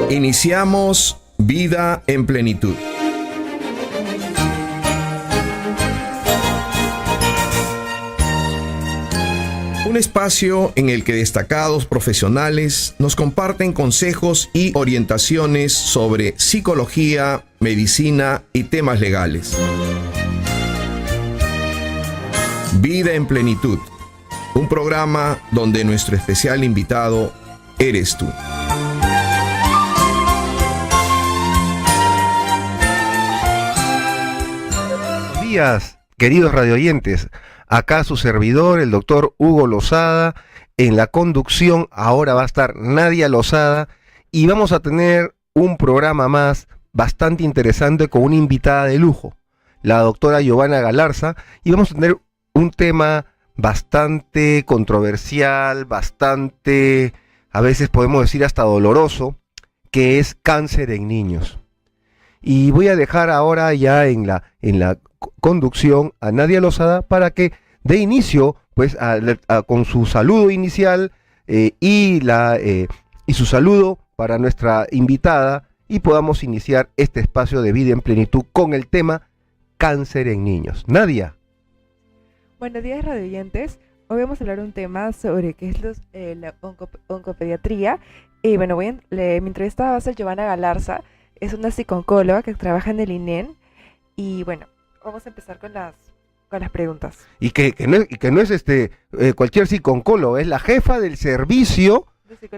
Iniciamos Vida en Plenitud. Un espacio en el que destacados profesionales nos comparten consejos y orientaciones sobre psicología, medicina y temas legales. Vida en Plenitud, un programa donde nuestro especial invitado eres tú. Buenos días, queridos radioyentes. Acá su servidor, el doctor Hugo Lozada. En la conducción ahora va a estar Nadia Lozada y vamos a tener un programa más bastante interesante con una invitada de lujo, la doctora Giovanna Galarza, y vamos a tener un tema bastante controversial, bastante, a veces podemos decir hasta doloroso, que es cáncer en niños. Y voy a dejar ahora ya en la conducción a Nadia Lozada para que dé inicio pues con su saludo inicial y su saludo para nuestra invitada y podamos iniciar este espacio de Vida en Plenitud con el tema cáncer en niños. Nadia. Buenos días, radioyentes. Hoy vamos a hablar un tema sobre qué es la oncopediatría. Y bueno, mi entrevista va a ser Giovanna Galarza. Es una psicooncóloga que trabaja en el INEN. Y bueno, vamos a empezar con las preguntas. Y que no es cualquier psicooncólogo, es la jefa del servicio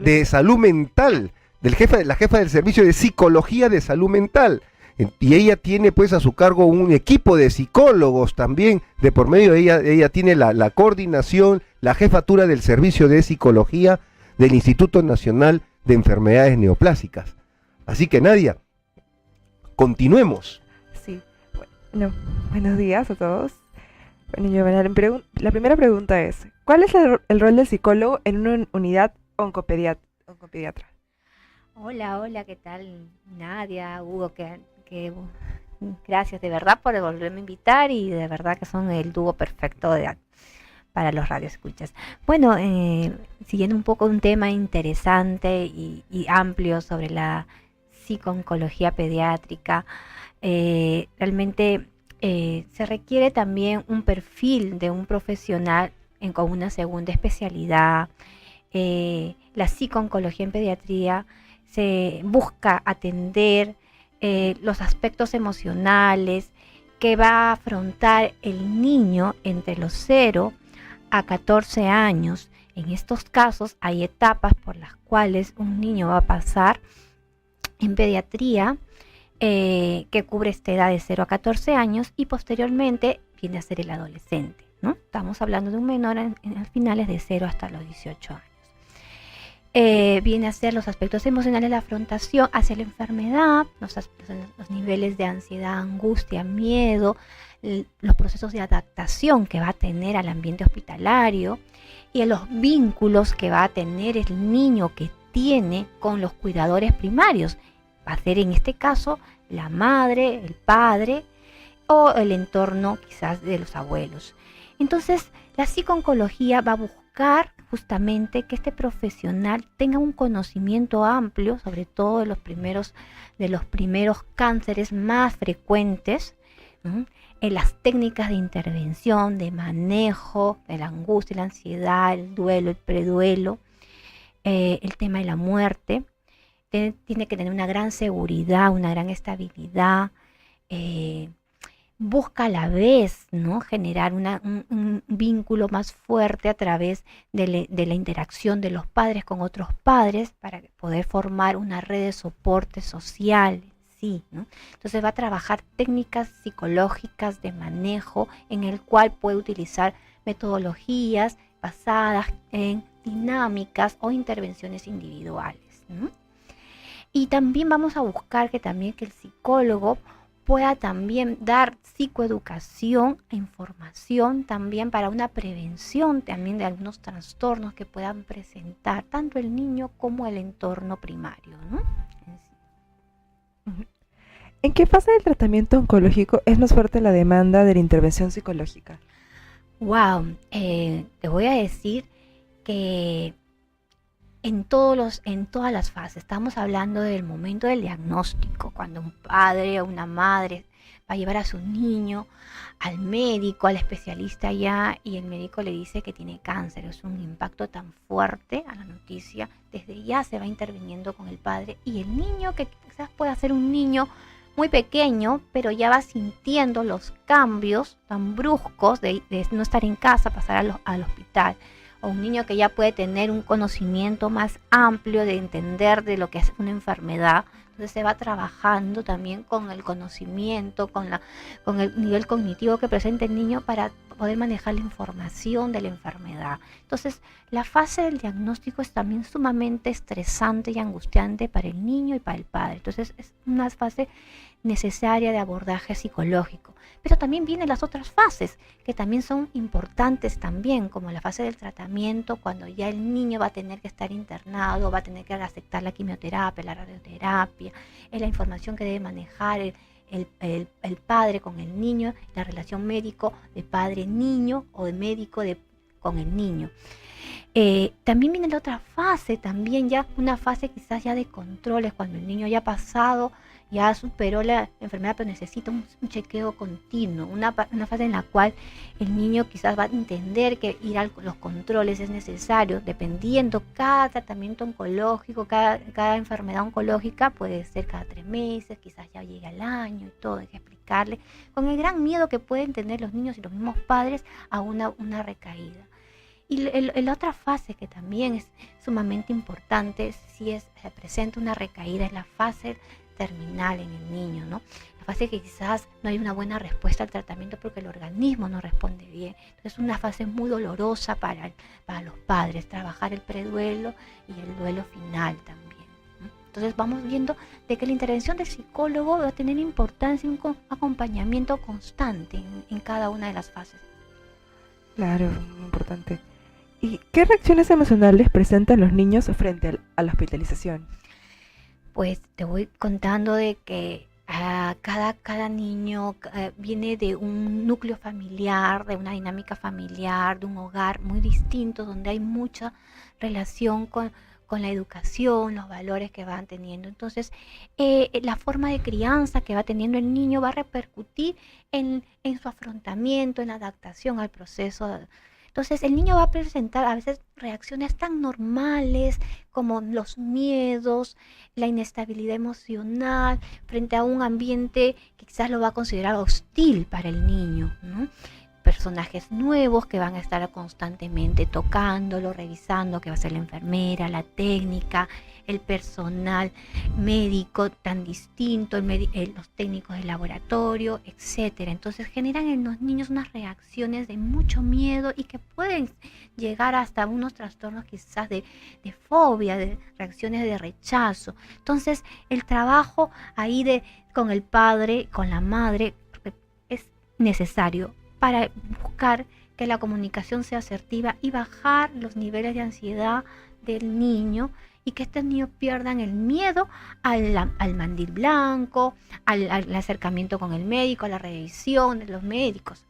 de salud mental, la jefa del servicio de psicología de salud mental. Y ella tiene pues a su cargo un equipo de psicólogos también, de por medio de ella tiene la coordinación, la jefatura del servicio de psicología del Instituto Nacional de Enfermedades Neoplásicas. Así que Nadia, continuemos. Sí, bueno, buenos días a todos. Bueno, Giovanna, la primera pregunta es, ¿cuál es el rol del psicólogo en una unidad oncopediatra? Hola, ¿qué tal Nadia, Hugo? Gracias de verdad por volverme a invitar y de verdad que son el dúo perfecto para los radioescuchas. Bueno, siguiendo un poco un tema interesante y amplio sobre la psicooncología pediátrica, realmente se requiere también un perfil de un profesional con una segunda especialidad. La psicooncología en pediatría se busca atender los aspectos emocionales que va a afrontar el niño entre los 0 a 14 años. En estos casos hay etapas por las cuales un niño va a pasar en pediatría que cubre esta edad de 0 a 14 años y posteriormente viene a ser el adolescente, ¿no? Estamos hablando de un menor en finales de 0 hasta los 18 años. Viene a ser los aspectos emocionales, la afrontación hacia la enfermedad, los niveles de ansiedad, angustia, miedo, los procesos de adaptación que va a tener al ambiente hospitalario y los vínculos que va a tener el niño que tiene con los cuidadores primarios. Va a ser en este caso la madre, el padre o el entorno quizás de los abuelos. Entonces la psicooncología va a buscar justamente que este profesional tenga un conocimiento amplio, sobre todo de los primeros cánceres más frecuentes, en las técnicas de intervención, de manejo de la angustia, la ansiedad, el duelo, el preduelo, el tema de la muerte. Tiene que tener una gran seguridad, una gran estabilidad. Busca a la vez, ¿no?, generar un vínculo más fuerte a través de la interacción de los padres con otros padres para poder formar una red de soporte social, ¿sí?, ¿no? Entonces va a trabajar técnicas psicológicas de manejo en el cual puede utilizar metodologías basadas en dinámicas o intervenciones individuales, ¿no? Y también vamos a buscar que el psicólogo pueda también dar psicoeducación e información también para una prevención también de algunos trastornos que puedan presentar tanto el niño como el entorno primario, ¿no? ¿En qué fase del tratamiento oncológico es más fuerte la demanda de la intervención psicológica? Wow, te voy a decir que en todas las fases. Estamos hablando del momento del diagnóstico, cuando un padre o una madre va a llevar a su niño al médico, al especialista ya, y el médico le dice que tiene cáncer. Es un impacto tan fuerte a la noticia, desde ya se va interviniendo con el padre, y el niño, que quizás pueda ser un niño muy pequeño, pero ya va sintiendo los cambios tan bruscos de no estar en casa, pasar al hospital. O un niño que ya puede tener un conocimiento más amplio de entender de lo que es una enfermedad. Entonces se va trabajando también con el conocimiento, con el nivel cognitivo que presenta el niño para poder manejar la información de la enfermedad. Entonces la fase del diagnóstico es también sumamente estresante y angustiante para el niño y para el padre. Entonces es una fase necesaria de abordaje psicológico. Pero también vienen las otras fases, que también son importantes también, como la fase del tratamiento, cuando ya el niño va a tener que estar internado, va a tener que aceptar la quimioterapia, la radioterapia, es la información que debe manejar el padre con el niño, la relación médico de padre-niño o de médico con el niño. También viene la otra fase, también ya una fase quizás ya de controles, cuando el niño ya ha pasado, ya superó la enfermedad, pero necesita un chequeo continuo, una fase en la cual el niño quizás va a entender que ir a los controles es necesario, dependiendo cada tratamiento oncológico, cada enfermedad oncológica puede ser cada 3 meses, quizás ya llegue al año y todo, hay que explicarle, con el gran miedo que pueden tener los niños y los mismos padres a una recaída. Y la otra fase que también es sumamente importante, si se presenta una recaída, es la fase terminal en el niño, ¿no? La fase que quizás no hay una buena respuesta al tratamiento porque el organismo no responde bien. Entonces es una fase muy dolorosa para los padres, trabajar el preduelo y el duelo final también, ¿no? Entonces vamos viendo de que la intervención del psicólogo va a tener importancia y un acompañamiento constante en cada una de las fases. Claro, muy importante. ¿Y qué reacciones emocionales presentan los niños frente a la hospitalización? Pues te voy contando de que cada niño viene de un núcleo familiar, de una dinámica familiar, de un hogar muy distinto, donde hay mucha relación con la educación, los valores que van teniendo. Entonces, la forma de crianza que va teniendo el niño va a repercutir en su afrontamiento, en la adaptación al proceso. Entonces el niño va a presentar a veces reacciones tan normales como los miedos, la inestabilidad emocional frente a un ambiente que quizás lo va a considerar hostil para el niño, ¿no? Personajes nuevos que van a estar constantemente tocándolo, revisando, que va a ser la enfermera, la técnica, el personal médico tan distinto, los técnicos de laboratorio, etcétera. Entonces generan en los niños unas reacciones de mucho miedo y que pueden llegar hasta unos trastornos quizás de fobia, de reacciones de rechazo. Entonces el trabajo ahí con el padre, con la madre, es necesario para buscar que la comunicación sea asertiva y bajar los niveles de ansiedad del niño y que estos niños pierdan el miedo al mandil blanco, al acercamiento con el médico, a la revisión de los médicos.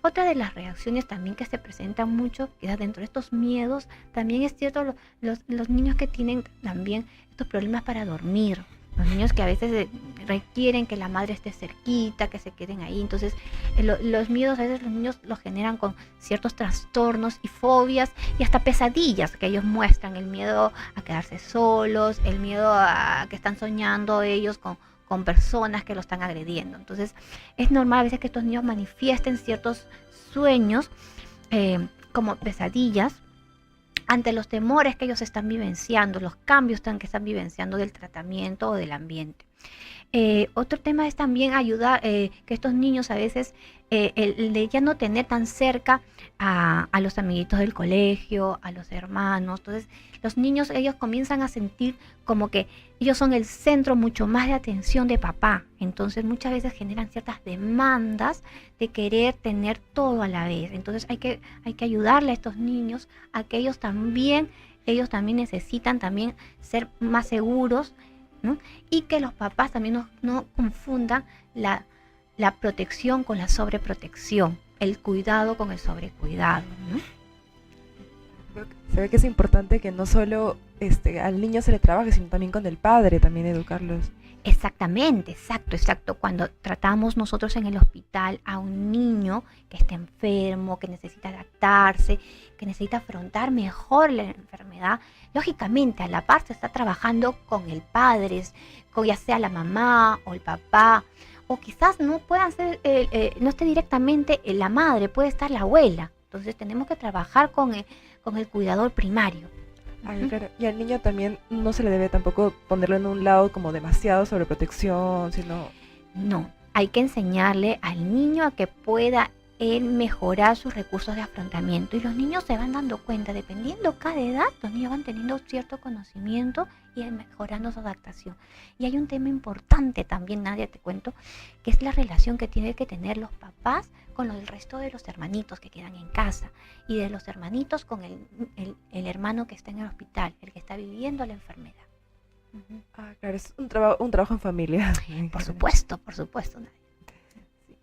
Otra de las reacciones también que se presentan mucho, quizás dentro de estos miedos, también es cierto los niños que tienen también estos problemas para dormir. Los niños que a veces requieren que la madre esté cerquita, que se queden ahí. Entonces, los miedos a veces los niños los generan con ciertos trastornos y fobias y hasta pesadillas que ellos muestran. El miedo a quedarse solos, el miedo a que están soñando ellos con personas que lo están agrediendo. Entonces, es normal a veces que estos niños manifiesten ciertos sueños como pesadillas, ante los temores que ellos están vivenciando, los cambios que están vivenciando del tratamiento o del ambiente. Otro tema es también ayudar que estos niños a veces, el de ya no tener tan cerca a los amiguitos del colegio, a los hermanos. Entonces los niños, ellos comienzan a sentir como que ellos son el centro mucho más de atención de papá. Entonces muchas veces generan ciertas demandas de querer tener todo a la vez. Entonces hay que ayudarle a estos niños a que ellos también necesitan también ser más seguros, ¿no? Y que los papás también no confundan la protección con la sobreprotección, el cuidado con el sobrecuidado, ¿no? Se ve que es importante que no solo al niño se le trabaje, sino también con el padre, también educarlos. Exactamente, exacto. Cuando tratamos nosotros en el hospital a un niño que está enfermo, que necesita adaptarse, que necesita afrontar mejor la enfermedad, lógicamente a la par se está trabajando con el padre, con ya sea la mamá o el papá, o quizás no puedan ser, no esté directamente la madre, puede estar la abuela. Entonces tenemos que trabajar con el cuidador primario. Claro. Y al niño también no se le debe tampoco ponerlo en un lado como demasiado sobreprotección, sino... No, hay que enseñarle al niño a que pueda él mejorar sus recursos de afrontamiento, y los niños se van dando cuenta, dependiendo cada edad, los niños van teniendo cierto conocimiento y mejorando su adaptación. Y hay un tema importante también, Nadia, te cuento, que es la relación que tienen que tener los papás con el resto de los hermanitos que quedan en casa, y de los hermanitos con el hermano que está en el hospital, el que está viviendo la enfermedad. Claro, es un trabajo en familia. Por supuesto, Nadia. Sí.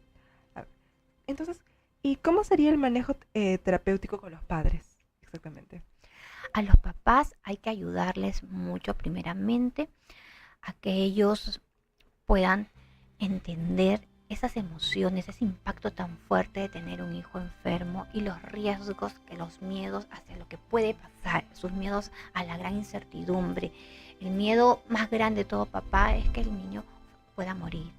Entonces, ¿y cómo sería el manejo terapéutico con los padres? Exactamente. A los papás hay que ayudarles mucho, primeramente, a que ellos puedan entender esas emociones, ese impacto tan fuerte de tener un hijo enfermo, y los riesgos, los miedos hacia lo que puede pasar, sus miedos a la gran incertidumbre. El miedo más grande de todo papá es que el niño pueda morir.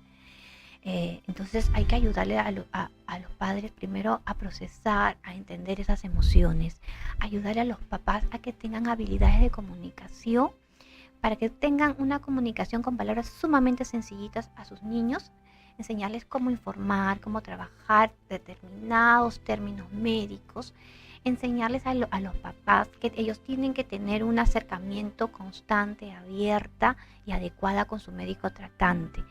Entonces hay que ayudarle a los padres primero a procesar, a entender esas emociones, ayudarle a los papás a que tengan habilidades de comunicación, para que tengan una comunicación con palabras sumamente sencillitas a sus niños, enseñarles cómo informar, cómo trabajar determinados términos médicos, enseñarles a los papás que ellos tienen que tener un acercamiento constante, abierta y adecuada con su médico tratante.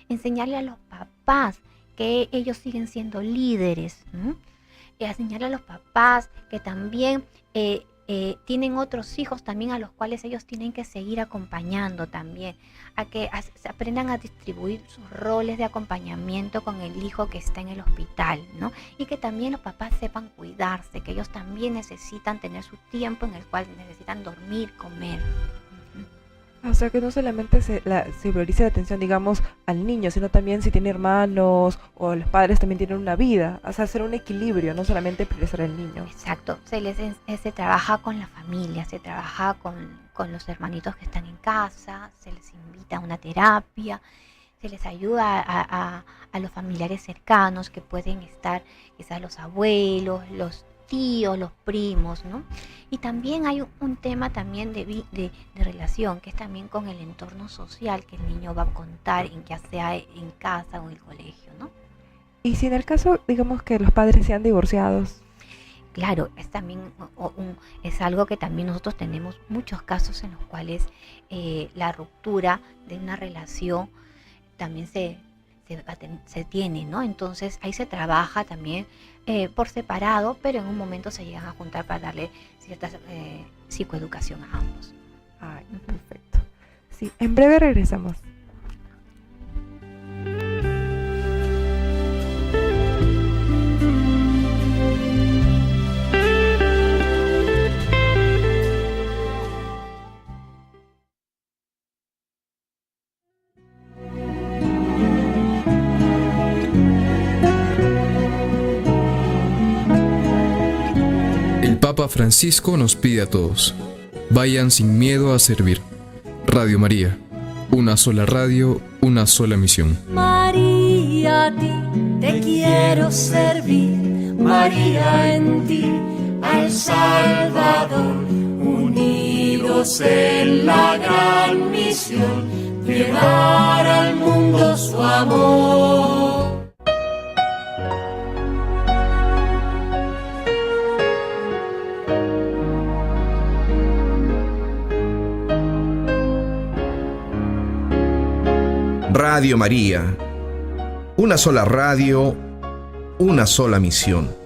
Enseñarle a los papás que ellos siguen siendo líderes, enseñarle a los papás que también tienen otros hijos también a los cuales ellos tienen que seguir acompañando también, a que aprendan a distribuir sus roles de acompañamiento con el hijo que está en el hospital, ¿no? Y que también los papás sepan cuidarse, que ellos también necesitan tener su tiempo en el cual necesitan dormir, comer. O sea, que no solamente se priorice la atención, digamos, al niño, sino también si tiene hermanos o los padres también tienen una vida. O sea, hacer un equilibrio, no solamente priorizar al niño. Exacto. Se trabaja con la familia, se trabaja con los hermanitos que están en casa, se les invita a una terapia, se les ayuda a los familiares cercanos que pueden estar, quizás los abuelos, los tíos, los primos, ¿no? Y también hay un tema también de relación, que es también con el entorno social que el niño va a contar, ya sea en casa o en el colegio, ¿no? Y si en el caso, digamos, que los padres sean divorciados. Claro, es también es algo que también nosotros tenemos muchos casos en los cuales la ruptura de una relación también se tiene, ¿no? Entonces ahí se trabaja también por separado, pero en un momento se llegan a juntar para darle cierta psicoeducación a ambos. Ay, perfecto. Sí, en breve regresamos. Papa Francisco nos pide a todos: vayan sin miedo a servir. Radio María, una sola radio, una sola misión. María, a ti te quiero servir. María, en ti al Salvador, unidos en la gran misión, llevar al mundo su amor. Radio María, una sola radio, una sola misión.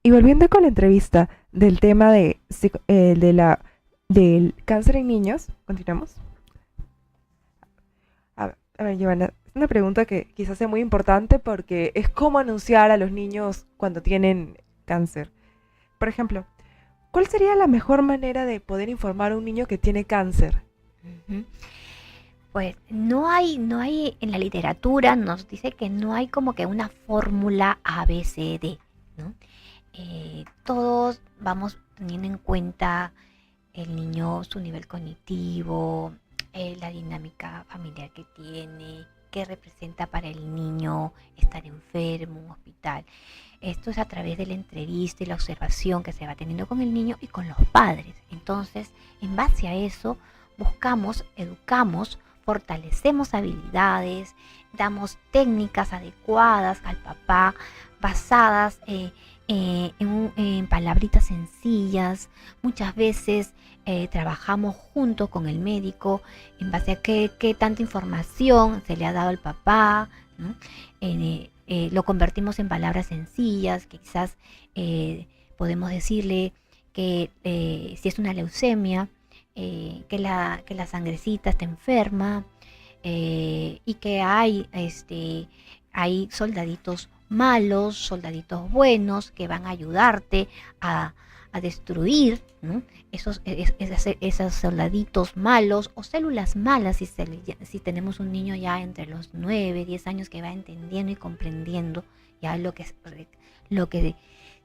Y volviendo con la entrevista del tema del cáncer en niños, continuamos. A ver, Giovanna, es una pregunta que quizás sea muy importante porque es cómo anunciar a los niños cuando tienen cáncer. Por ejemplo, ¿cuál sería la mejor manera de poder informar a un niño que tiene cáncer? Ujú. Pues no hay en la literatura, nos dice que no hay como que una fórmula A, B, C, D, ¿no? Todos vamos teniendo en cuenta el niño, su nivel cognitivo, la dinámica familiar que tiene, qué representa para el niño estar enfermo, un hospital. Esto es a través de la entrevista y la observación que se va teniendo con el niño y con los padres. Entonces, en base a eso, buscamos, educamos, fortalecemos habilidades, damos técnicas adecuadas al papá basadas en palabritas sencillas. Muchas veces trabajamos junto con el médico en base a qué tanta información se le ha dado al papá, ¿no? Lo convertimos en palabras sencillas, que quizás podemos decirle que si es una leucemia, que la sangrecita está enferma, y que hay soldaditos malos, soldaditos buenos que van a ayudarte a destruir, ¿no? esos soldaditos malos o células malas, si tenemos un niño ya entre los 9, 10 años que va entendiendo y comprendiendo ya lo que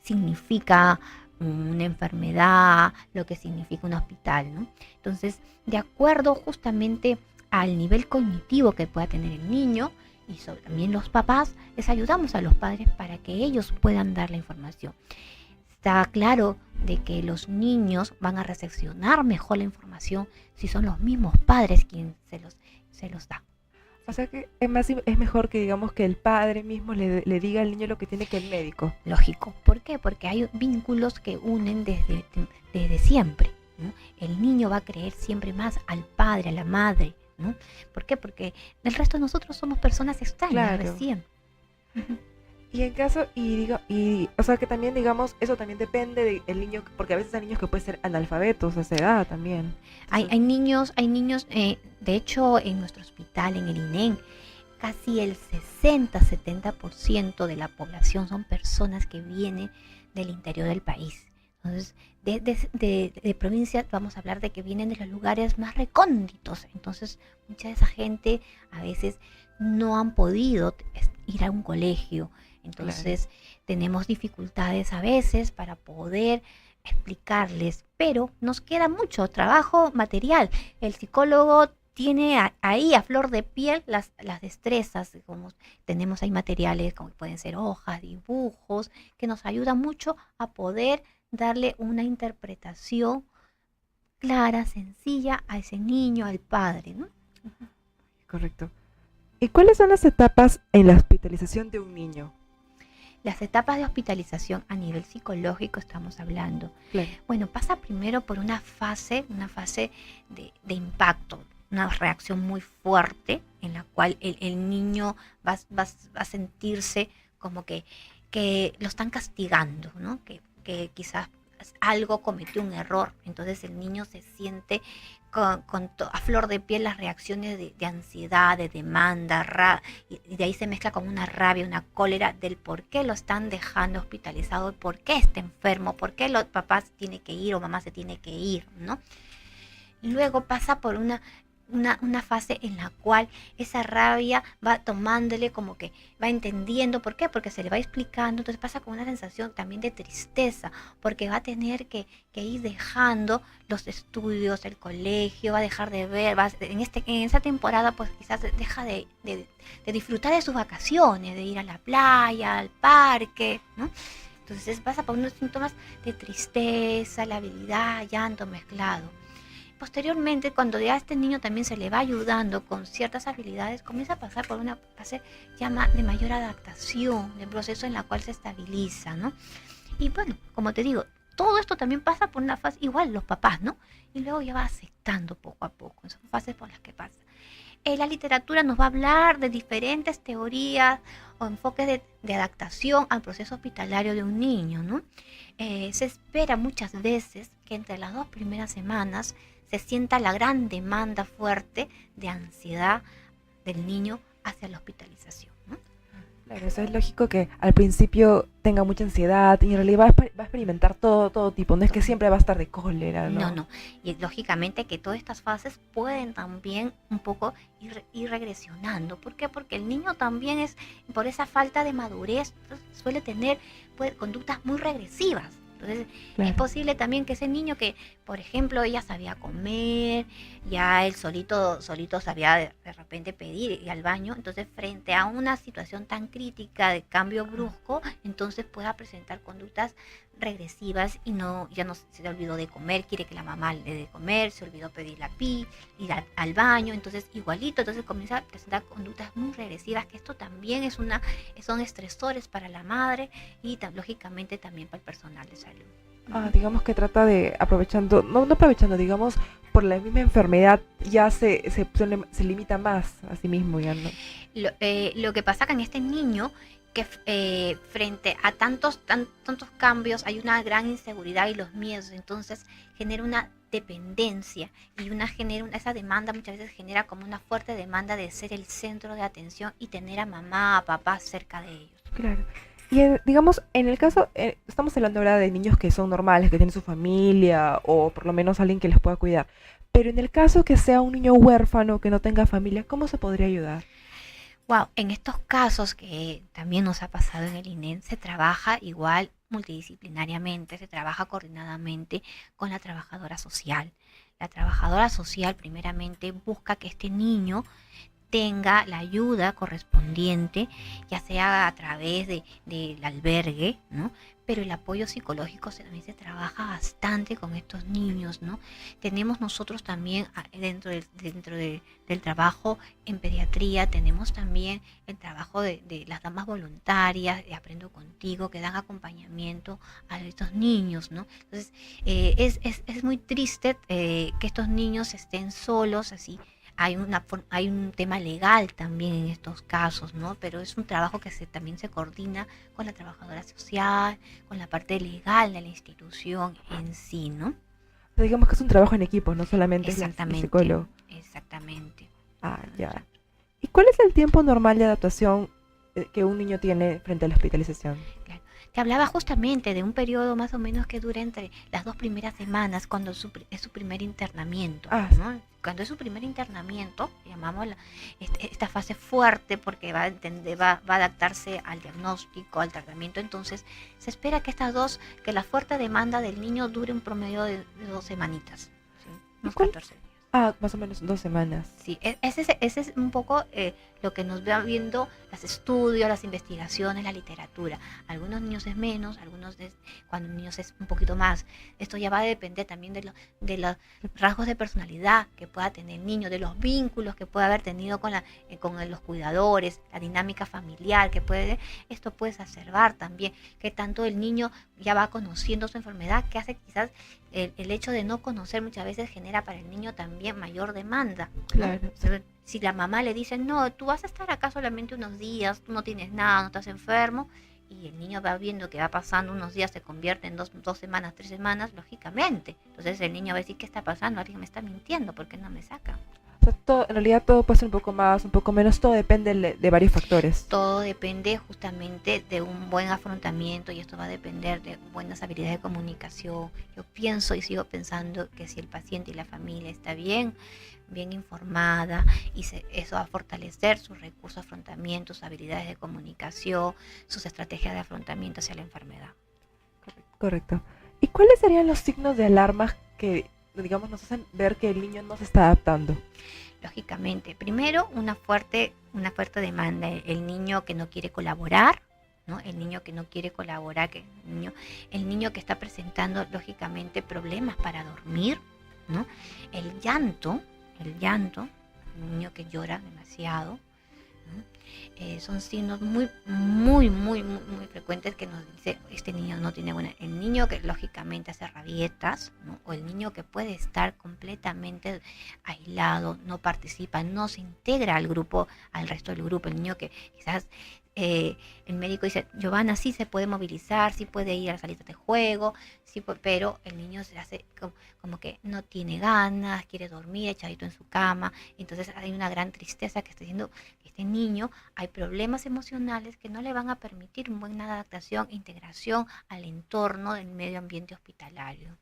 significa una enfermedad, lo que significa un hospital, ¿no? Entonces, de acuerdo justamente al nivel cognitivo que pueda tener el niño y también los papás, les ayudamos a los padres para que ellos puedan dar la información. Está claro de que los niños van a recepcionar mejor la información si son los mismos padres quienes se los da. O sea que es mejor que digamos que el padre mismo le diga al niño lo que tiene que el médico. Lógico. ¿Por qué? Porque hay vínculos que unen desde siempre, ¿no? El niño va a creer siempre más al padre, a la madre, ¿no? ¿Por qué? Porque el resto de nosotros somos personas extrañas, Claro. recién. Y en caso, o sea que también digamos, eso también depende del niño, porque a veces hay niños que pueden ser analfabetos a esa edad también. Hay niños, de hecho en nuestro hospital, en el INEM, casi el 60-70% de la población son personas que vienen del interior del país. Entonces, de provincia vamos a hablar de que vienen de los lugares más recónditos. Entonces, mucha de esa gente a veces no han podido ir a un colegio. Entonces, tenemos dificultades a veces para poder explicarles, pero nos queda mucho trabajo material. El psicólogo tiene ahí a flor de piel las destrezas, como tenemos ahí materiales como pueden ser hojas, dibujos, que nos ayudan mucho a poder darle una interpretación clara, sencilla a ese niño, al padre, ¿no? Correcto. ¿Y cuáles son las etapas en la hospitalización de un niño? Las etapas de hospitalización a nivel psicológico estamos hablando. Claro. Bueno, pasa primero por una fase de impacto, una reacción muy fuerte en la cual el niño va a sentirse como que lo están castigando, ¿no? Que quizás algo cometió un error, entonces el niño se siente a flor de piel las reacciones de ansiedad, de demanda, y de ahí se mezcla con una rabia, una cólera del por qué lo están dejando hospitalizado, por qué está enfermo, por qué los papás tienen que ir o mamá se tiene que ir, ¿no? Y luego pasa por una fase en la cual esa rabia va tomándole, como que va entendiendo por qué, porque se le va explicando. Entonces pasa con una sensación también de tristeza, porque va a tener que ir dejando los estudios, el colegio, va a dejar de ver, en esa temporada pues quizás deja de disfrutar de sus vacaciones, de ir a la playa, al parque, ¿no? Entonces pasa por unos síntomas de tristeza, labilidad, llanto mezclado. Posteriormente, cuando ya a este niño también se le va ayudando con ciertas habilidades, comienza a pasar por una fase de mayor adaptación, de proceso en la cual se estabiliza, ¿no? Y bueno, como te digo, todo esto también pasa por una fase, igual los papás, ¿no? Y luego ya va aceptando poco a poco, son fases por las que pasa. la literatura nos va a hablar de diferentes teorías o enfoques de adaptación al proceso hospitalario de un niño, ¿no? Se espera muchas veces que entre las 2 primeras semanas se sienta la gran demanda fuerte de ansiedad del niño hacia la hospitalización, ¿no? Claro, eso es lógico que al principio tenga mucha ansiedad y en realidad va a experimentar todo tipo. No es que siempre va a estar de cólera, ¿no? No. Y lógicamente que todas estas fases pueden también un poco ir regresionando. ¿Por qué? Porque el niño también por esa falta de madurez, suele tener conductas muy regresivas. Entonces, Claro. es posible también que ese niño que, por ejemplo, ella sabía comer, ya él solito sabía de repente pedir ir al baño, entonces frente a una situación tan crítica de cambio brusco, entonces pueda presentar conductas regresivas y ya no se le olvidó de comer, quiere que la mamá le dé de comer, se olvidó pedir ir al baño, entonces igualito, entonces comienza a presentar conductas muy regresivas, que esto también son estresores para la madre y lógicamente también para el personal de salud. Digamos que trata de no aprovechando, digamos, por la misma enfermedad ya se limita más a sí mismo, ya no. Lo que pasa que en este niño, que frente a tantos cambios hay una gran inseguridad y los miedos, entonces genera una dependencia y esa demanda muchas veces genera como una fuerte demanda de ser el centro de atención y tener a mamá, a papá cerca de ellos. Claro. Y digamos, en el caso, estamos hablando ahora de niños que son normales, que tienen su familia o por lo menos alguien que les pueda cuidar. Pero en el caso que sea un niño huérfano, que no tenga familia, ¿cómo se podría ayudar? Wow, en estos casos que también nos ha pasado en el INEN, se trabaja igual multidisciplinariamente, se trabaja coordinadamente con la trabajadora social. La trabajadora social primeramente busca que este niño tenga la ayuda correspondiente, ya sea a través del albergue, ¿no? Pero el apoyo psicológico también se trabaja bastante con estos niños, ¿no? Tenemos nosotros también dentro del trabajo en pediatría, tenemos también el trabajo de las damas voluntarias, de Aprendo Contigo, que dan acompañamiento a estos niños, ¿no? Entonces, es muy triste que estos niños estén solos así. Hay un tema legal también en estos casos, ¿no? Pero es un trabajo que también se coordina con la trabajadora social, con la parte legal de la institución en sí, ¿no? O sea, digamos que es un trabajo en equipo, no solamente es el psicólogo. Exactamente. Ya. ¿Y cuál es el tiempo normal de adaptación que un niño tiene frente a la hospitalización? Claro. Te hablaba justamente de un periodo más o menos que dura entre las 2 primeras semanas, cuando es su primer internamiento, ¿no? Cuando es su primer internamiento, llamamos esta fase fuerte porque va a adaptarse al diagnóstico, al tratamiento. Entonces, se espera que que la fuerte demanda del niño dure un promedio de 2 semanitas, ¿sí? Unos 14 días. Más o menos 2 semanas. Sí, ese es un poco lo que nos va viendo los estudios, las investigaciones, la literatura. Algunos niños es menos, cuando niños es un poquito más. Esto ya va a depender también de los rasgos de personalidad que pueda tener el niño, de los vínculos que pueda haber tenido con los cuidadores, la dinámica familiar esto puede exacerbar también que tanto el niño ya va conociendo su enfermedad, que hace quizás el hecho de no conocer muchas veces genera para el niño también mayor demanda, ¿no? Claro. Si la mamá le dice, no, tú vas a estar acá solamente unos días, tú no tienes nada, no estás enfermo, y el niño va viendo que va pasando unos días, se convierte en 2 semanas, 3 semanas, lógicamente. Entonces el niño va a decir, ¿qué está pasando? Alguien me está mintiendo, ¿por qué no me saca? O sea, en realidad todo puede ser un poco más, un poco menos, todo depende de varios factores. Todo depende justamente de un buen afrontamiento y esto va a depender de buenas habilidades de comunicación. Yo pienso y sigo pensando que si el paciente y la familia está bien informada y eso va a fortalecer sus recursos de afrontamiento, sus habilidades de comunicación, sus estrategias de afrontamiento hacia la enfermedad. Correcto. ¿Y cuáles serían los signos de alarma que, digamos, nos hacen ver que el niño no se está adaptando? Lógicamente, primero una fuerte demanda, el niño que no quiere colaborar, ¿no? El niño que no quiere colaborar, el niño que está presentando lógicamente problemas para dormir, ¿no? El llanto, el niño que llora demasiado, ¿no? Son signos muy frecuentes que nos dice este niño no tiene buena. El niño que lógicamente hace rabietas, ¿no? O el niño que puede estar completamente aislado, no participa, no se integra al grupo, al resto del grupo. El niño que quizás el médico dice, Giovanna sí se puede movilizar, sí puede ir a la salita de juego, sí, pero el niño se hace como que no tiene ganas, quiere dormir echadito en su cama. Entonces hay una gran tristeza que está diciendo que este niño, hay problemas emocionales que no le van a permitir una buena adaptación, integración al entorno del medio ambiente hospitalario.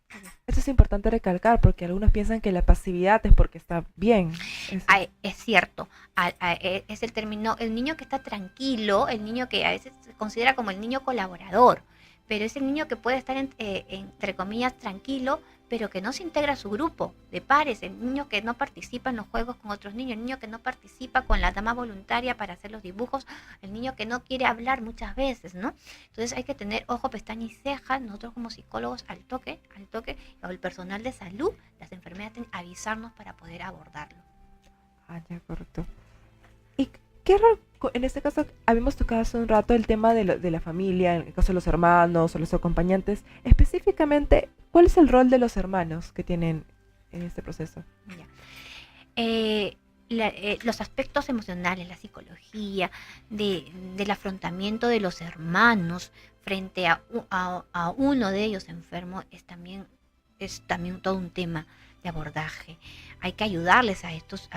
Esto es importante recalcar porque algunos piensan que la pasividad es porque está bien. Es cierto, es el término, el niño que está tranquilo, el niño que a veces se considera como el niño colaborador, pero es el niño que puede estar entre comillas tranquilo, pero que no se integra a su grupo de pares, el niño que no participa en los juegos con otros niños, el niño que no participa con la dama voluntaria para hacer los dibujos, el niño que no quiere hablar muchas veces, ¿no? Entonces hay que tener ojo, pestaña y ceja, nosotros como psicólogos al toque, o el personal de salud, las enfermeras tienen que avisarnos para poder abordarlo. Ya, correcto. ¿Y qué rol, en este caso, habíamos tocado hace un rato el tema de la familia, en el caso de los hermanos o los acompañantes, específicamente, ¿cuál es el rol de los hermanos que tienen en este proceso? Los aspectos emocionales, la psicología, del afrontamiento de los hermanos frente a uno de ellos enfermo es también todo un tema de abordaje. Hay que ayudarles a estos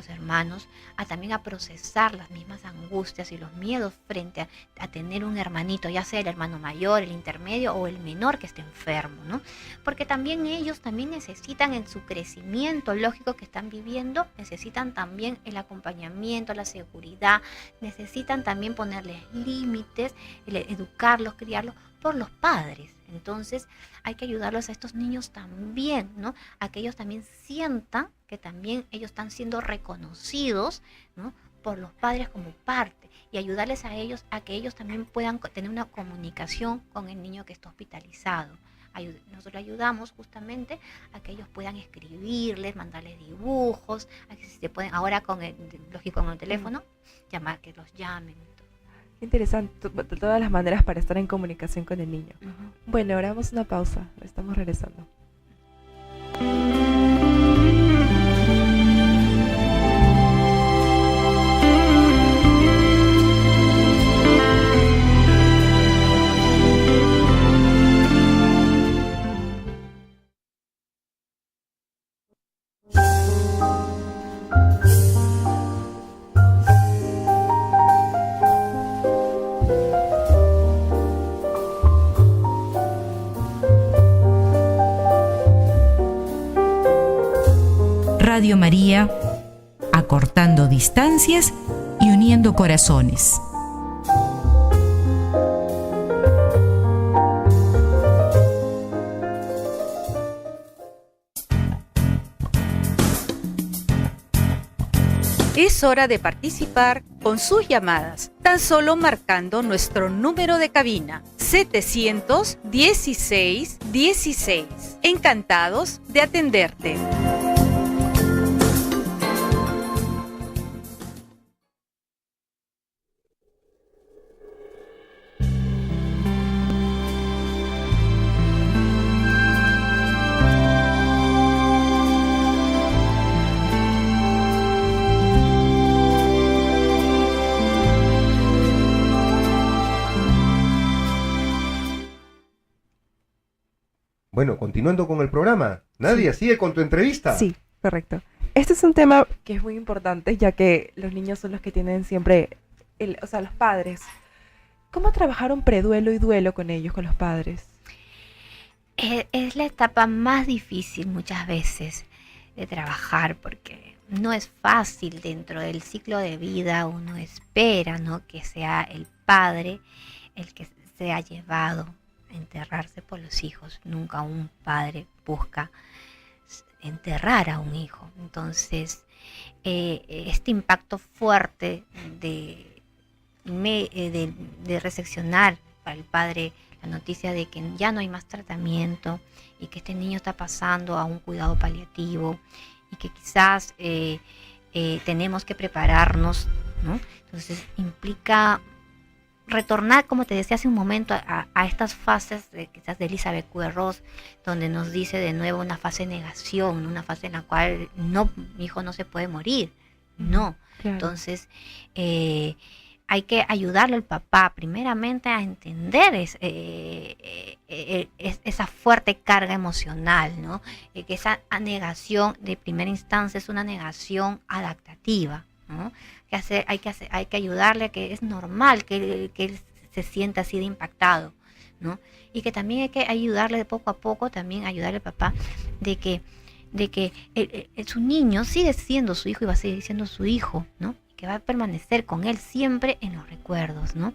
hermanos también a procesar las mismas angustias y los miedos frente a tener un hermanito, ya sea el hermano mayor, el intermedio o el menor que esté enfermo, ¿no? Porque también ellos también necesitan en su crecimiento lógico que están viviendo, necesitan también el acompañamiento, la seguridad, necesitan también ponerles límites, educarlos, criarlos por los padres. Entonces hay que ayudarlos a estos niños también, ¿no? A que ellos también sientan que también ellos están siendo reconocidos, ¿no? Por los padres como parte, y ayudarles a ellos a que ellos también puedan tener una comunicación con el niño que está hospitalizado. Nosotros ayudamos justamente a que ellos puedan escribirles, mandarles dibujos, a que si se pueden, ahora con el teléfono, llamar, que los llamen. Interesante, de todas las maneras para estar en comunicación con el niño. Bueno, ahora vamos a una pausa, estamos regresando. Radio María, acortando distancias y uniendo corazones. Es hora de participar con sus llamadas, tan solo marcando nuestro número de cabina 716 16. Encantados de atenderte. Bueno, continuando con el programa, Nadia, Sí. sigue con tu entrevista. Sí, correcto. Este es un tema que es muy importante, ya que los niños son los que tienen siempre, los padres. ¿Cómo trabajar un preduelo y duelo con ellos, con los padres? Es la etapa más difícil muchas veces de trabajar porque no es fácil dentro del ciclo de vida. Uno espera, ¿no?, que sea el padre el que sea llevado a enterrarse por los hijos. Nunca un padre busca enterrar a un hijo. Entonces, este impacto fuerte de recepcionar para el padre la noticia de que ya no hay más tratamiento y que este niño está pasando a un cuidado paliativo y que quizás tenemos que prepararnos ¿no? Entonces implica retornar, como te decía hace un momento, a estas fases de, quizás de Elizabeth Kubler-Ross, donde nos dice de nuevo una fase de negación, una fase en la cual no, mi hijo no se puede morir, no. Claro. Entonces hay que ayudarle al papá primeramente a entender esa fuerte carga emocional, ¿no? Que esa negación de primera instancia es una negación adaptativa, ¿no? Hay que ayudarle a que es normal que él se sienta así de impactado, ¿no? Y que también hay que ayudarle de poco a poco, también ayudarle al papá de que su niño sigue siendo su hijo y va a seguir siendo su hijo, ¿no? Que va a permanecer con él siempre en los recuerdos, ¿no?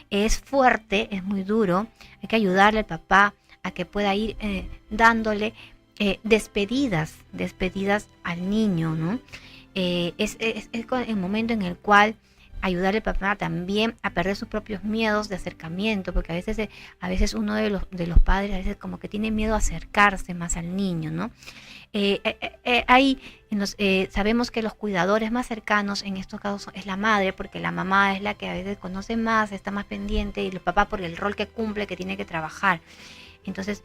Es fuerte, es muy duro, hay que ayudarle al papá a que pueda ir dándole despedidas al niño, ¿no? Es el momento en el cual ayudarle al papá también a perder sus propios miedos de acercamiento, porque a veces uno de los padres a veces como que tiene miedo a acercarse más al niño, ¿no? Sabemos que los cuidadores más cercanos en estos casos es la madre, porque la mamá es la que a veces conoce más, está más pendiente, y el papá por el rol que cumple, que tiene que trabajar. Entonces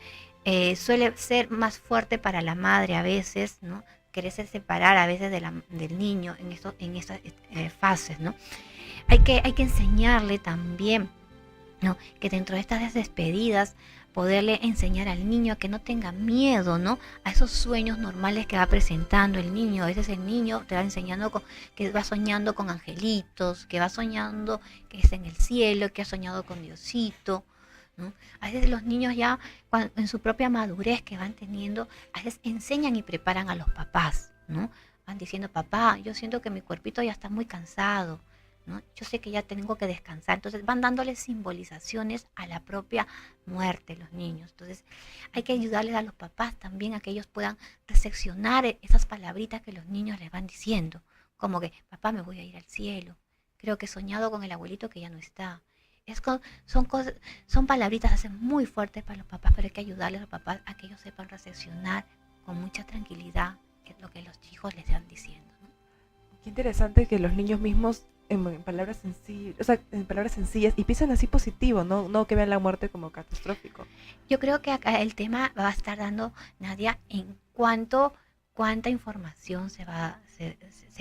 suele ser más fuerte para la madre a veces, ¿no? Quererse separar a veces del niño en estas fases, ¿no? Hay que enseñarle también, ¿no? Que dentro de estas despedidas poderle enseñar al niño a que no tenga miedo, ¿no? A esos sueños normales que va presentando el niño. A veces el niño te va enseñando que va soñando con angelitos, que va soñando que es en el cielo, que ha soñado con Diosito, ¿no? A veces los niños ya en su propia madurez que van teniendo, a veces enseñan y preparan a los papás, ¿no? Van diciendo, papá, yo siento que mi cuerpito ya está muy cansado, ¿no? Yo sé que ya tengo que descansar. Entonces van dándoles simbolizaciones a la propia muerte los niños. Entonces hay que ayudarles a los papás también a que ellos puedan recepcionar esas palabritas que los niños les van diciendo, como que, papá, me voy a ir al cielo, creo que he soñado con el abuelito que ya no está. Son palabritas a veces muy fuertes para los papás, pero hay que ayudarles a los papás a que ellos sepan recepcionar con mucha tranquilidad lo que los hijos les están diciendo, ¿no? Qué interesante que los niños mismos en palabras sencillas y piensan así positivo, no que vean la muerte como catastrófico. Yo creo que acá el tema va a estar dando, Nadia, en cuánta información se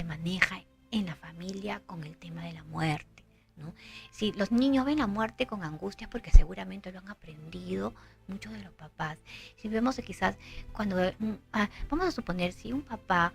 maneja en la familia con el tema de la muerte, ¿no? Si los niños ven la muerte con angustia porque seguramente lo han aprendido muchos de los papás. Si vemos que quizás cuando, vamos a suponer, si un papá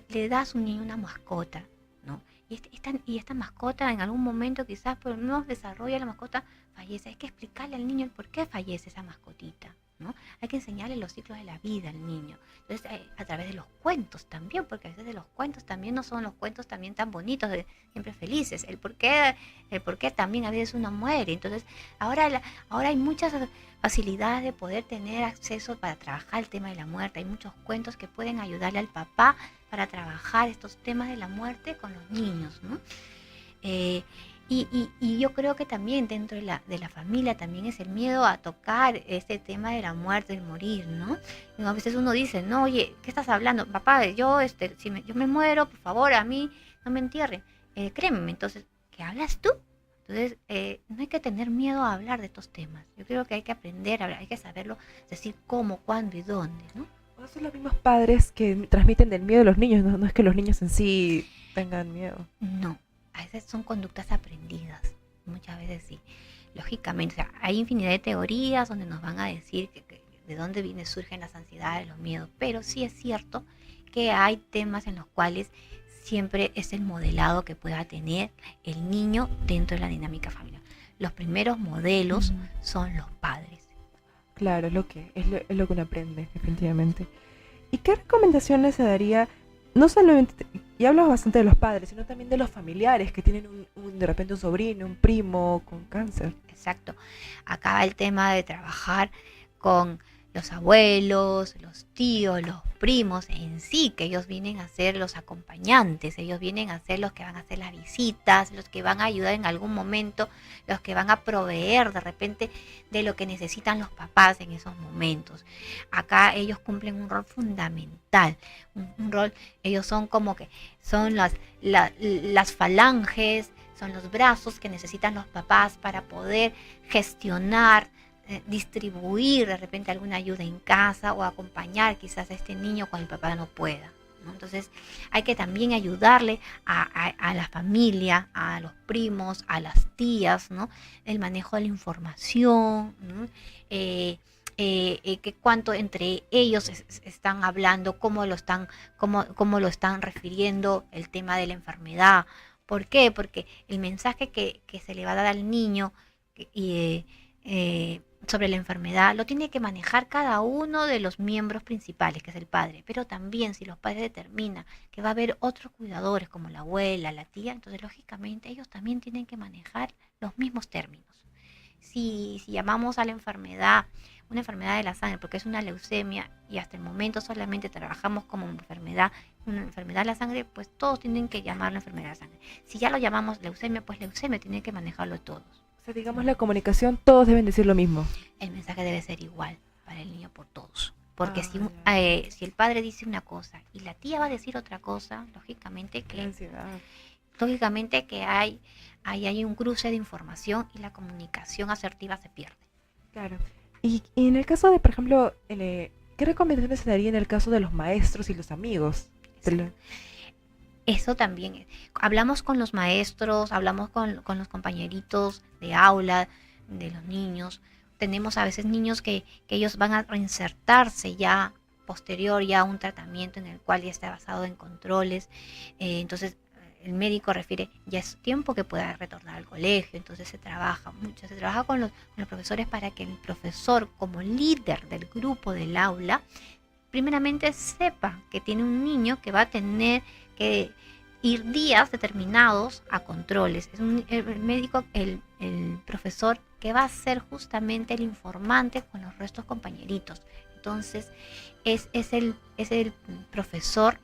le da a su niño una mascota, ¿no? Y esta mascota en algún momento quizás por no desarrolla la mascota, fallece. Hay que explicarle al niño el por qué fallece esa mascotita, ¿no? Hay que enseñarle los ciclos de la vida al niño. Entonces, a través de los cuentos también, porque a veces de los cuentos también no son los cuentos también tan bonitos, siempre felices. El por qué también a veces uno muere. Entonces, ahora hay muchas facilidades de poder tener acceso para trabajar el tema de la muerte. Hay muchos cuentos que pueden ayudarle al papá para trabajar estos temas de la muerte con los niños, ¿no? Y yo creo que también dentro de la familia también es el miedo a tocar este tema de la muerte, del morir, ¿no? Y a veces uno dice, no, oye, ¿qué estás hablando? Papá, si yo me muero, por favor, a mí no me entierren. Créeme, entonces, ¿qué hablas tú? Entonces, no hay que tener miedo a hablar de estos temas. Yo creo que hay que aprender, hay que saberlo, decir cómo, cuándo y dónde, ¿no? Son los mismos padres que transmiten del miedo a los niños, no es que los niños en sí tengan miedo. No. A veces son conductas aprendidas, muchas veces sí, lógicamente. O sea, hay infinidad de teorías donde nos van a decir de dónde surgen las ansiedades, los miedos, pero sí es cierto que hay temas en los cuales siempre es el modelado que pueda tener el niño dentro de la dinámica familiar. Los primeros modelos son los padres. Claro, es lo que uno aprende, definitivamente. ¿Y qué recomendaciones se daría? No solamente, y hablas bastante de los padres, sino también de los familiares que tienen de repente un sobrino, un primo con cáncer. Exacto. Acá el tema de trabajar con los abuelos, los tíos, los primos en sí, que ellos vienen a ser los acompañantes, ellos vienen a ser los que van a hacer las visitas, los que van a ayudar en algún momento, los que van a proveer de repente de lo que necesitan los papás en esos momentos. Acá ellos cumplen un rol fundamental, un rol, ellos son como que son las falanges, son los brazos que necesitan los papás para poder gestionar, distribuir de repente alguna ayuda en casa o acompañar quizás a este niño cuando el papá no pueda, ¿no? Entonces hay que también ayudarle a la familia, a los primos, a las tías, ¿no? El manejo de la información, ¿no? Que cuánto entre ellos están hablando, cómo lo están refiriendo el tema de la enfermedad. ¿Por qué? Porque el mensaje que se le va a dar al niño sobre la enfermedad lo tiene que manejar cada uno de los miembros principales, que es el padre. Pero también si los padres determinan que va a haber otros cuidadores como la abuela, la tía, entonces lógicamente ellos también tienen que manejar los mismos términos. Si llamamos a la enfermedad una enfermedad de la sangre porque es una leucemia y hasta el momento solamente trabajamos como una enfermedad de la sangre, pues todos tienen que llamarlo enfermedad de la sangre. Si ya lo llamamos leucemia, pues leucemia tiene que manejarlo todos. O sea, digamos la comunicación, todos deben decir lo mismo. El mensaje debe ser igual para el niño por todos. Porque si el padre dice una cosa y la tía va a decir otra cosa, lógicamente que hay un cruce de información y la comunicación asertiva se pierde. Claro. Y en el caso de, por ejemplo, ¿qué recomendaciones se daría en el caso de los maestros y los amigos? Eso también. Hablamos con los maestros, hablamos con los compañeritos de aula, de los niños. Tenemos a veces niños que ellos van a reinsertarse ya posterior ya a un tratamiento en el cual ya está basado en controles. Entonces el médico refiere, ya es tiempo que pueda retornar al colegio, entonces se trabaja mucho, se trabaja con los profesores para que el profesor como líder del grupo del aula, primeramente sepa que tiene un niño que va a tener que ir días determinados a controles. Es el médico, el profesor que va a ser justamente el informante con los restos compañeritos. Entonces es el profesor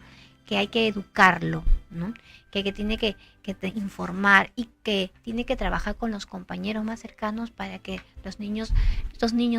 que hay que educarlo, ¿no? Que tiene que informar y que tiene que trabajar con los compañeros más cercanos para que estos niños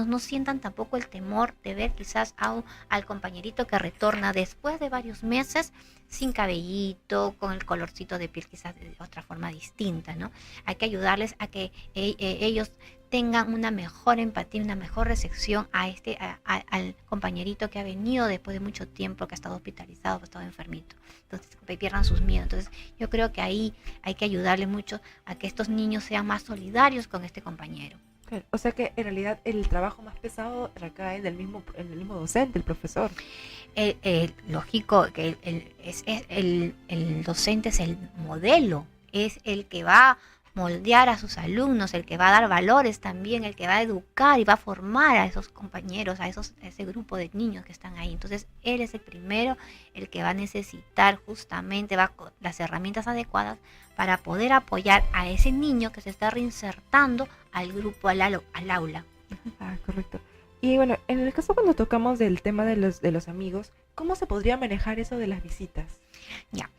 no sientan tampoco el temor de ver quizás al compañerito que retorna después de varios meses sin cabellito, con el colorcito de piel quizás de otra forma distinta, ¿no? Hay que ayudarles a que ellos tengan una mejor empatía, una mejor recepción al compañerito que ha venido después de mucho tiempo, que ha estado hospitalizado, que ha estado enfermito. Entonces, que pierdan sus miedos. Entonces, yo creo que ahí hay que ayudarle mucho a que estos niños sean más solidarios con este compañero. Claro, o sea que en realidad el trabajo más pesado recae en el mismo docente, el profesor. Lógico que el docente es el modelo, es el que va a moldear a sus alumnos, el que va a dar valores también, el que va a educar y va a formar a esos compañeros, a ese grupo de niños que están ahí. Entonces, él es el primero, el que va a necesitar justamente las herramientas adecuadas para poder apoyar a ese niño que se está reinsertando al grupo, al aula. Correcto. Y bueno, en el caso cuando tocamos del tema de los amigos, ¿cómo se podría manejar eso de las visitas? Ya,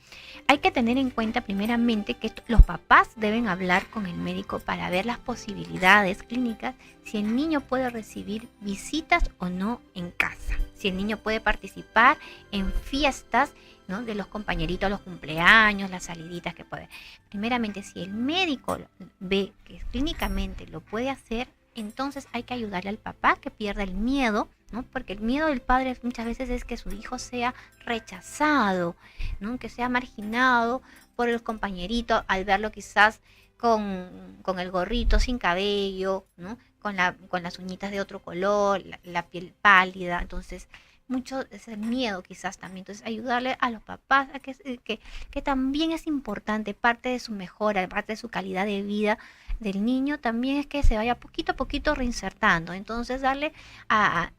hay que tener en cuenta primeramente que los papás deben hablar con el médico para ver las posibilidades clínicas, si el niño puede recibir visitas o no en casa, si el niño puede participar en fiestas, ¿no?, de los compañeritos, los cumpleaños, las saliditas que puede. Primeramente, si el médico ve que clínicamente lo puede hacer, entonces hay que ayudarle al papá que pierda el miedo, ¿no? Porque el miedo del padre muchas veces es que su hijo sea rechazado, ¿no?, que sea marginado por los compañeritos al verlo quizás con el gorrito sin cabello, ¿no?, con las uñitas de otro color, la piel pálida. Entonces mucho es el miedo quizás también. Entonces ayudarle a los papás a que también es importante, parte de su mejora, parte de su calidad de vida del niño también es que se vaya poquito a poquito reinsertando. Entonces darle a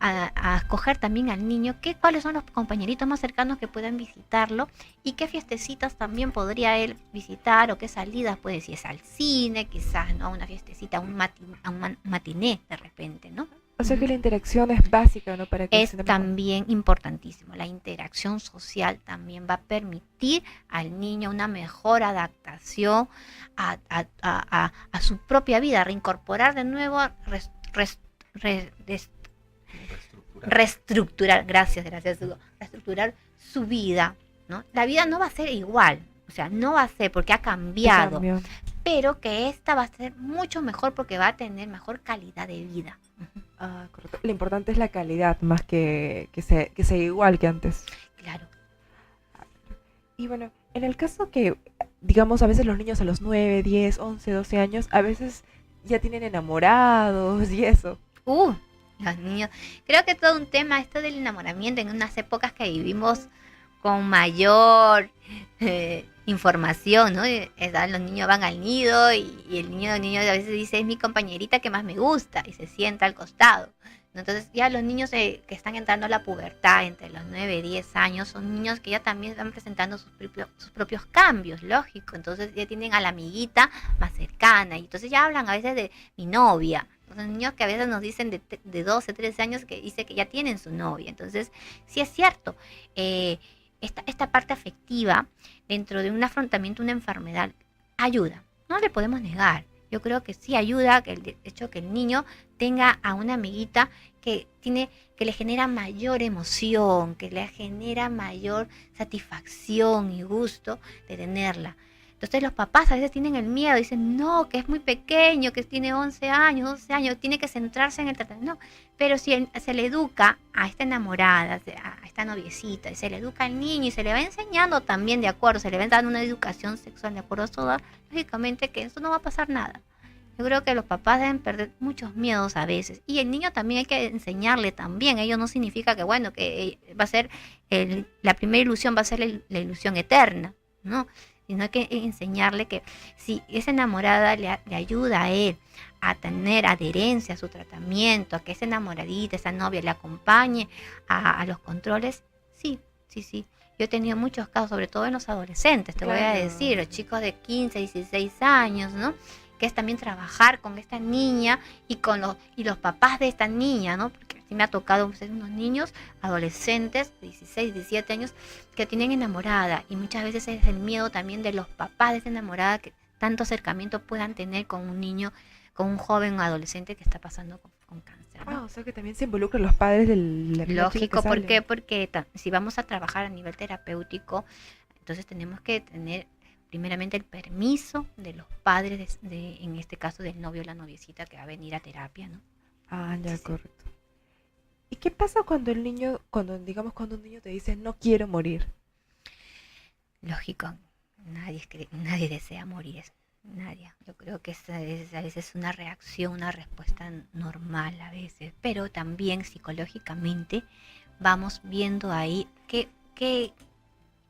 escoger también al niño cuáles son los compañeritos más cercanos que puedan visitarlo y qué fiestecitas también podría él visitar o qué salidas puede, si es al cine, quizás, ¿no?, una fiestecita, un matiné de repente, ¿no? O sea que la interacción es básica, ¿no? Para que Es se sienta mejor. también importantísimo. La interacción social también va a permitir al niño una mejor adaptación a su propia vida, reincorporar de nuevo, reestructurar, gracias Hugo, reestructurar su vida, ¿no? La vida no va a ser igual, o sea, no va a ser porque ha ¿Qué cambiado, cambio? pero que esta va a ser mucho mejor porque va a tener mejor calidad de vida. Ujú. Ah, correcto. Lo importante es la calidad, más que sea igual que antes. Claro. Y bueno, en el caso que, digamos, a veces los niños a los 9, 10, 11, 12 años, a veces ya tienen enamorados y eso. Los niños. Creo que todo un tema esto del enamoramiento en unas épocas que vivimos con mayor información, ¿no? Los niños van al nido y el niño a veces dice, es mi compañerita que más me gusta, y se sienta al costado, ¿no? Entonces ya los niños que están entrando a la pubertad entre los 9 y 10 años son niños que ya también están presentando sus propios cambios, lógico. Entonces ya tienen a la amiguita más cercana y entonces ya hablan a veces de mi novia. Entonces niños que a veces nos dicen de 12, 13 años que dice que ya tienen su novia. Entonces sí es cierto, esta parte afectiva dentro de un afrontamiento, una enfermedad, ayuda, no le podemos negar. Yo creo que sí ayuda que el hecho que el niño tenga a una amiguita que le genera mayor emoción, que le genera mayor satisfacción y gusto de tenerla. Entonces los papás a veces tienen el miedo, dicen, no, que es muy pequeño, que tiene 11 años, 12 años, tiene que centrarse en el tratamiento. No, pero si se le educa a esta enamorada, a esta noviecita, y se le educa al niño y se le va enseñando también de acuerdo, se le va dando una educación sexual de acuerdo a su edad, lógicamente que eso no va a pasar nada. Yo creo que los papás deben perder muchos miedos a veces. Y el niño también hay que enseñarle también. Ello no significa que, bueno, que va a ser, la primera ilusión va a ser la ilusión eterna, ¿no? Sino hay que enseñarle que si esa enamorada le ayuda a él a tener adherencia a su tratamiento, a que esa enamoradita, esa novia le acompañe a los controles, sí. Yo he tenido muchos casos, sobre todo en los adolescentes, te voy a decir, los chicos de 15, 16 años, ¿no? Que es también trabajar con esta niña y los papás de esta niña, ¿no? Porque sí me ha tocado ser unos niños adolescentes de 16, 17 años que tienen enamorada, y muchas veces es el miedo también de los papás de esa enamorada que tanto acercamiento puedan tener con un niño, con un joven o adolescente que está pasando con cáncer, ¿no? O sea que también se involucran los padres del Lógico, ¿por qué? Porque si vamos a trabajar a nivel terapéutico, entonces tenemos que tener primeramente el permiso de los padres, en este caso del novio o la noviecita que va a venir a terapia, ¿no? Ah, ya, Sí. correcto. ¿Y qué pasa cuando un niño te dice no quiero morir? Lógico, nadie desea morir, nadie. Yo creo que esa es a veces una reacción, una respuesta normal a veces, pero también psicológicamente vamos viendo ahí qué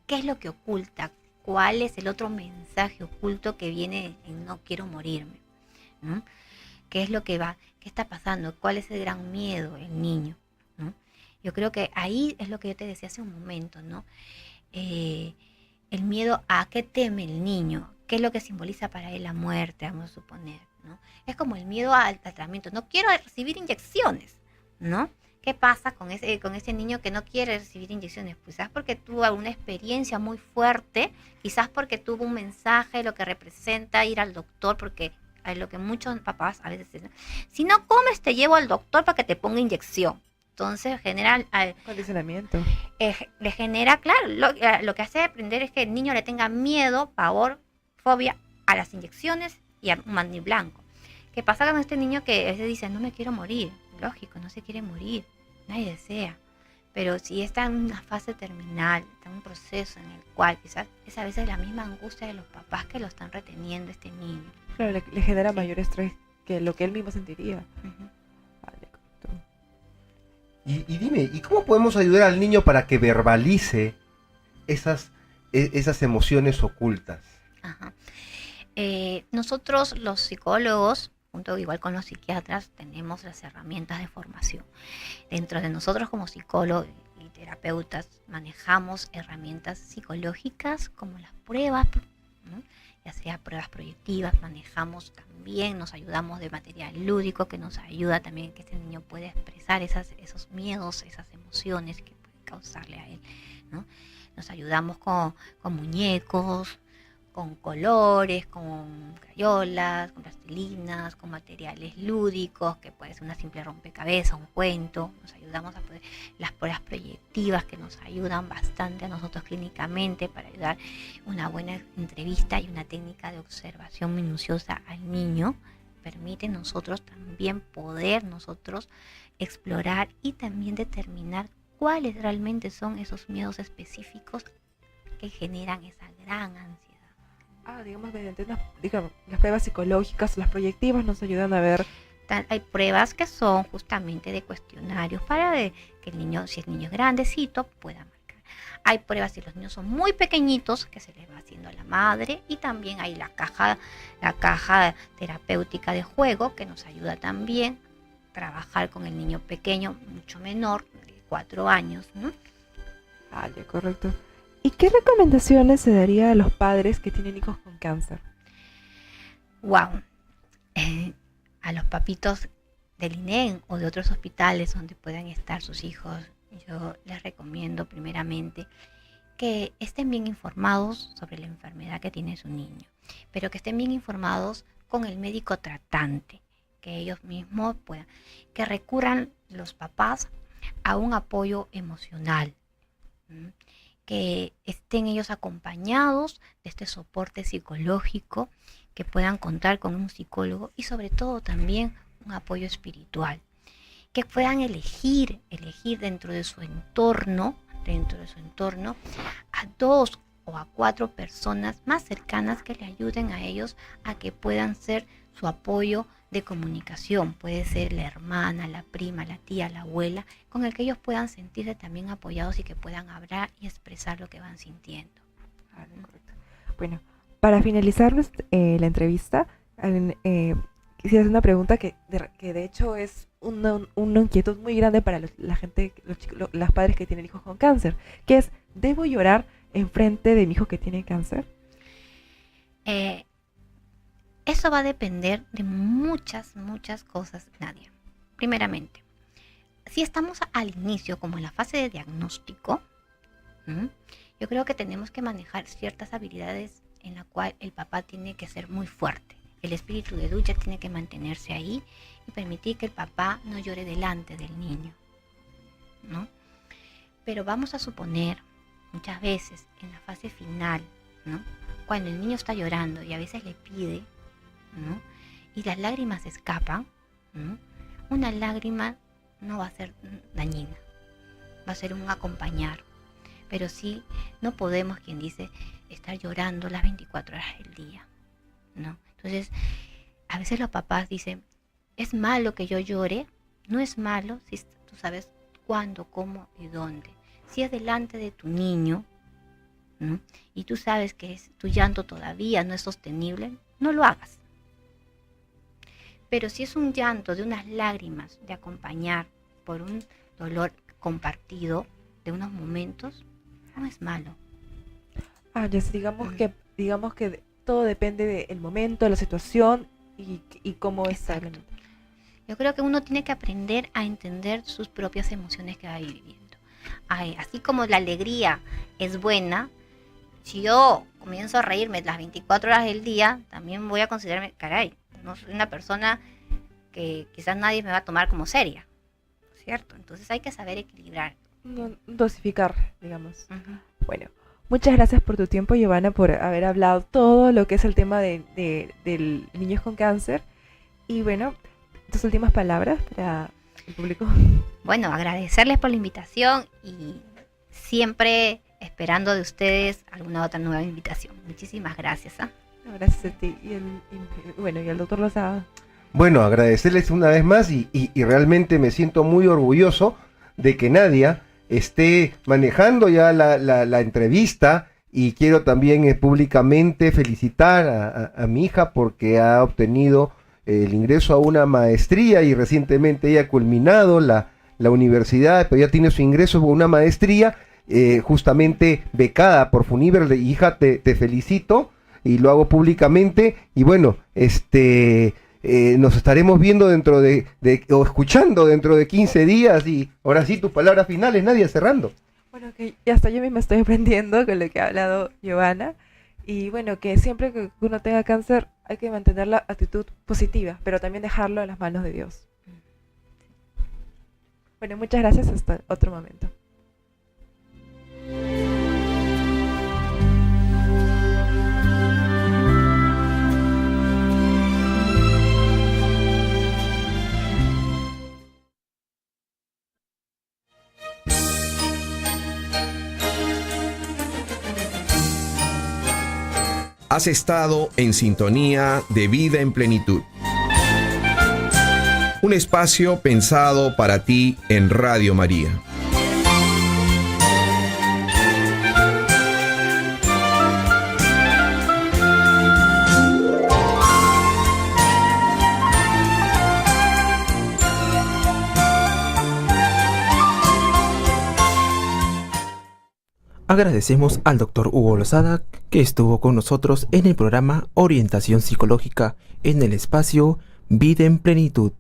es lo que oculta, cuál es el otro mensaje oculto que viene en no quiero morirme, ¿no? ¿Qué es lo que qué está pasando? ¿Cuál es el gran miedo del niño, ¿no? Yo creo que ahí es lo que yo te decía hace un momento, ¿no? El miedo a qué teme el niño, qué es lo que simboliza para él la muerte, vamos a suponer, ¿no? Es como el miedo al tratamiento, no quiero recibir inyecciones, ¿no? ¿Qué pasa con ese niño que no quiere recibir inyecciones? Quizás porque tuvo alguna experiencia muy fuerte, quizás porque tuvo un mensaje, lo que representa ir al doctor, porque es lo que muchos papás a veces dicen, si no comes te llevo al doctor para que te ponga inyección. Entonces genera Condicionamiento. le genera, claro, lo que hace aprender es que el niño le tenga miedo, pavor, fobia a las inyecciones y a un mandil blanco. ¿Qué pasa con este niño que a veces dice, no me quiero morir? Lógico, no se quiere morir, nadie desea. Pero si está en una fase terminal, está en un proceso en el cual quizás es a veces la misma angustia de los papás que lo están reteniendo este niño. Claro, le genera Sí. mayor estrés que lo que él mismo sentiría. Ujú. Vale, correcto. Y dime, ¿y cómo podemos ayudar al niño para que verbalice esas emociones ocultas? Ajá. Nosotros los psicólogos, junto igual con los psiquiatras, tenemos las herramientas de formación. Dentro de nosotros como psicólogos y terapeutas manejamos herramientas psicológicas como las pruebas, ¿no? Ya sea pruebas proyectivas, manejamos también, nos ayudamos de material lúdico que nos ayuda también que este niño pueda expresar esos miedos, esas emociones que pueden causarle a él, ¿no? Nos ayudamos con muñecos, con colores, con crayolas, con plastilinas, con materiales lúdicos, que puede ser una simple rompecabezas, un cuento. Nos ayudamos a poder, las pruebas proyectivas que nos ayudan bastante a nosotros clínicamente para ayudar una buena entrevista y una técnica de observación minuciosa al niño. Permite nosotros también poder nosotros explorar y también determinar cuáles realmente son esos miedos específicos que generan esa gran ansiedad. Digamos, mediante las pruebas psicológicas, las proyectivas nos ayudan a ver. Hay pruebas que son justamente de cuestionarios para que el niño, si el niño es grandecito, pueda marcar. Hay pruebas si los niños son muy pequeñitos, que se les va haciendo a la madre, y también hay la caja terapéutica de juego, que nos ayuda también a trabajar con el niño pequeño, mucho menor, de 4 años, ¿no? Ya, correcto. ¿Y qué recomendaciones se daría a los padres que tienen hijos con cáncer? Wow. A los papitos del INEM o de otros hospitales donde puedan estar sus hijos, yo les recomiendo primeramente que estén bien informados sobre la enfermedad que tiene su niño, pero que estén bien informados con el médico tratante, que ellos mismos puedan, que recurran los papás a un apoyo emocional, que estén ellos acompañados de este soporte psicológico, que puedan contar con un psicólogo y sobre todo también un apoyo espiritual, que puedan elegir dentro de su entorno a 2 o a 4 personas más cercanas que le ayuden a ellos a que puedan ser su apoyo de comunicación. Puede ser la hermana, la prima, la tía, la abuela, con el que ellos puedan sentirse también apoyados y que puedan hablar y expresar lo que van sintiendo. Correcto. Bueno, para finalizar la entrevista, quisiera hacer una pregunta que de hecho es una inquietud muy grande para la gente, los padres que tienen hijos con cáncer, que es, ¿debo llorar enfrente de mi hijo que tiene cáncer? Eso va a depender de muchas cosas, Nadia. Primeramente, si estamos al inicio, como en la fase de diagnóstico, yo creo que tenemos que manejar ciertas habilidades en la cual el papá tiene que ser muy fuerte. El espíritu de lucha tiene que mantenerse ahí y permitir que el papá no llore delante del niño, ¿no? Pero vamos a suponer, muchas veces en la fase final, ¿no?, cuando el niño está llorando y a veces le pide, ¿no?, y las lágrimas escapan, ¿no?, una lágrima no va a ser dañina, va a ser un acompañar. Pero sí, no podemos, quien dice, estar llorando las 24 horas del día, ¿no? Entonces, a veces los papás dicen, ¿es malo que yo llore? No es malo si tú sabes cuándo, cómo y dónde. Si es delante de tu niño, ¿no?, y tú sabes que tu llanto todavía no es sostenible, no lo hagas. Pero si es un llanto de unas lágrimas, de acompañar por un dolor compartido de unos momentos, no es malo. Digamos que todo depende del momento, de la situación y cómo está. Yo creo que uno tiene que aprender a entender sus propias emociones que va viviendo. Así como la alegría es buena, si yo comienzo a reírme las 24 horas del día, también voy a considerarme, caray, no soy una persona que quizás nadie me va a tomar como seria, ¿cierto? Entonces hay que saber equilibrar. Dosificar, digamos. Bueno, muchas gracias por tu tiempo, Giovanna, por haber hablado todo lo que es el tema del niños con cáncer. Y bueno, tus últimas palabras para el público. Bueno, agradecerles por la invitación y siempre esperando de ustedes alguna otra nueva invitación. Muchísimas gracias. Gracias a ti y al doctor Lozada. Bueno, agradecerles una vez más y realmente me siento muy orgulloso de que Nadia esté manejando ya la entrevista, y quiero también públicamente felicitar a mi hija porque ha obtenido el ingreso a una maestría y recientemente ella ha culminado la universidad, pero ya tiene su ingreso a una maestría justamente becada por Funiver. Hija, te felicito. y lo hago públicamente. Y bueno, nos estaremos viendo o escuchando dentro de 15 días. Y ahora sí, tus palabras finales, Nadia, cerrando. Bueno, que ya hasta yo misma estoy aprendiendo con lo que ha hablado Giovanna. Y bueno, que siempre que uno tenga cáncer hay que mantener la actitud positiva, pero también dejarlo en las manos de Dios. Bueno, muchas gracias. Hasta otro momento. Has estado en sintonía de Vida en Plenitud. Un espacio pensado para ti en Radio María. Agradecemos al Dr. Hugo Lozada, que estuvo con nosotros en el programa Orientación Psicológica en el espacio Vida en Plenitud.